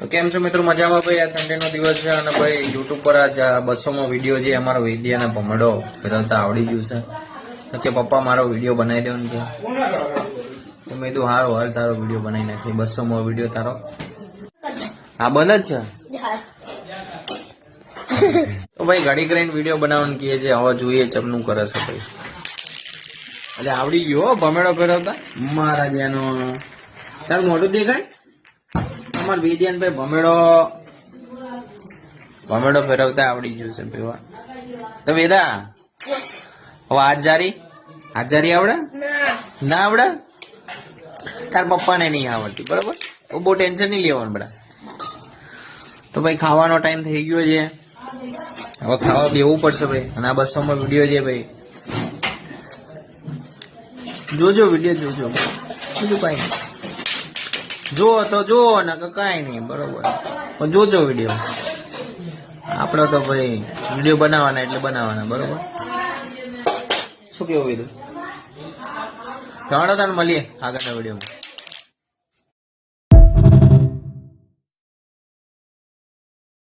તો કેમ છો મિત્રો? મજામાં ભાઈ? આ સન્ડે નો દિવસ છે અને ભાઈ યુટ્યુબ પર આજ 200મો વિડીયો જે અમારો વિદ્યાના ભમડો ફેરવતા આવડી ગયું છે. તો કે પપ્પા મારો વિડીયો બનાવી દો ને કે તો મેં કીધું હારો હાલ તારો વિડીયો બનાવી નાખી. 200મો વિડીયો તારો હા બંધ જ છે. તો ભાઈ ઘડી કરીને વિડીયો બનાવવાનું કહે છે. હવે જોઈએ ચમનું કરે છે ભાઈ. એટલે આવડી ગયો ભમેડો ફેરવતા મારા જેનો તારું મોઢું દેખાય. અમાર વિદ્યાન ભાઈ ભમેડો ફેરવતા આવડી ગયું છે ભાઈ. તો વેદા હવે હાથ જારી આવડે ના આવડે? તાર પપ્પાને નહીં આવડતી બરોબર. બહુ ટેન્શન નહીં લેવાનું બધા. તો ભાઈ ખાવાનો ટાઈમ થઈ ગયો છે. હવે ખાવા બેવું પડશે ભાઈ. અને આ 200મો વિડીયો છે ભાઈ. જોજો વિડીયો જોજો બીજું કઈ નહીં. જો તો જો ને કઈ નહીં બરોબર. પણ જોજો વિડીયો. આપડે તો ભાઈ વિડીયો બનાવવાના એટલે બનાવવાના બરોબર. શું કેવું વિડીયો? જાણો તને મળીએ આગળના વિડીયોમાં.